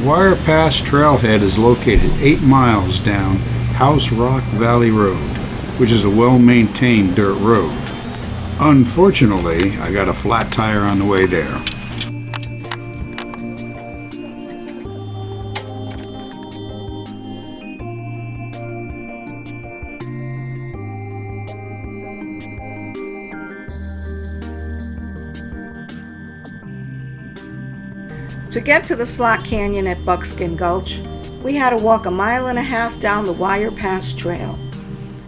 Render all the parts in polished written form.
Wire Pass Trailhead is located 8 miles down House Rock Valley Road, which is a well-maintained dirt road. Unfortunately, I got a flat tire on the way there. To get to the Slot Canyon at Buckskin Gulch, we had to walk 1.5 miles down the Wire Pass Trail.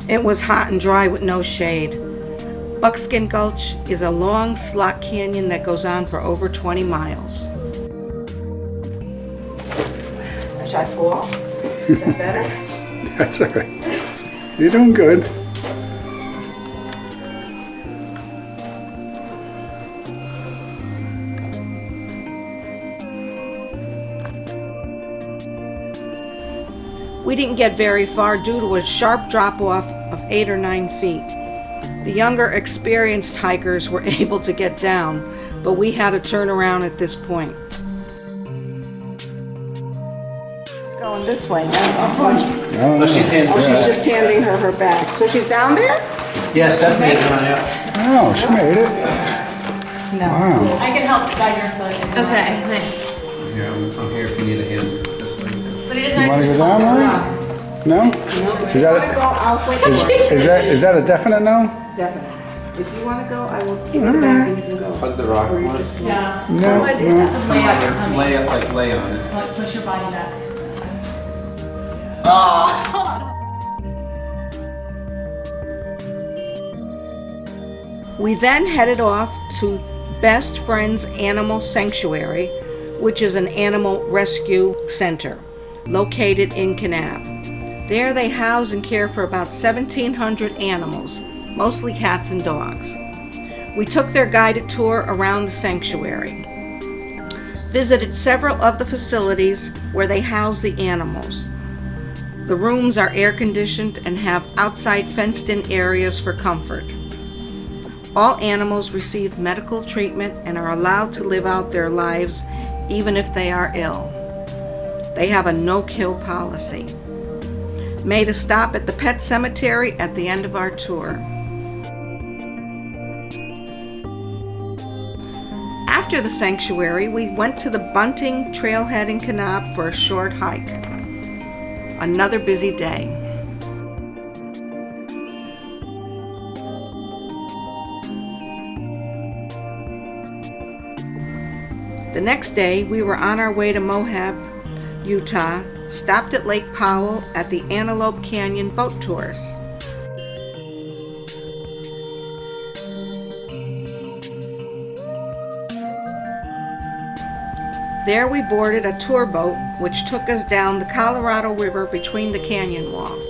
It was hot and dry with no shade. Buckskin Gulch is a long slot canyon that goes on for over 20 miles. Should I fall? Is that better? That's all right. You're doing good. We didn't get very far due to a sharp drop-off of 8 or 9 feet. The younger, experienced hikers were able to get down, but we had to turn around at this point. It's going this way now. Oh, she's handing Oh, she's just handing her bag. So she's down there? Yeah, Stephanie is on, yeah. Oh, she made it. No. Wow. I can help guide your foot. Okay, nice. Yeah, I'm here if you need a hand. This way. But it is You nice want to to go down talk there? No? Is that a definite no? Definitely. If you want to go, I will give you back and you can go. Hug the rock Or you one. just- Yeah. No, Lay no. out your tummy. Lay up, like lay on it. Like, push your body back. We then headed off to Best Friends Animal Sanctuary, which is an animal rescue center located in Kanab. There they house and care for about 1,700 animals, mostly cats and dogs. We took their guided tour around the sanctuary, visited several of the facilities where they house the animals. The rooms are air-conditioned and have outside fenced-in areas for comfort. All animals receive medical treatment and are allowed to live out their lives even if they are ill. They have a no-kill policy. Made a stop at the pet cemetery at the end of our tour. After the sanctuary, we went to the Bunting Trailhead in Kanab for a short hike. Another busy day. The next day, we were on our way to Moab, Utah, stopped at Lake Powell at the Antelope Canyon boat tours. There we boarded a tour boat which took us down the Colorado River between the canyon walls.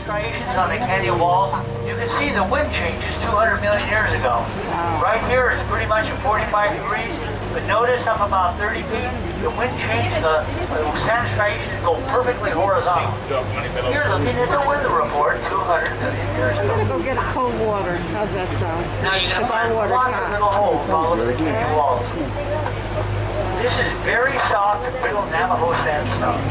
Striations on the canyon walls. You can see the wind changes 200 million years ago. Right here is pretty much at 45 degrees, but notice up about 30 feet, the wind changes, the sand striations go perfectly horizontal. You're looking at the weather report 200 million years I'm ago. gonna go get cold water. How's that sound? Now you're going to Because our find water's lots of hot. little holes all over the canyon walls. This is very soft, real Navajo sandstone.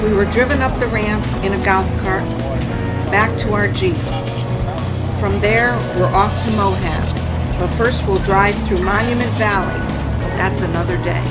We were driven up the ramp in a golf cart back to our Jeep. From there, we're off to Moab, but first we'll drive through Monument Valley. That's another day.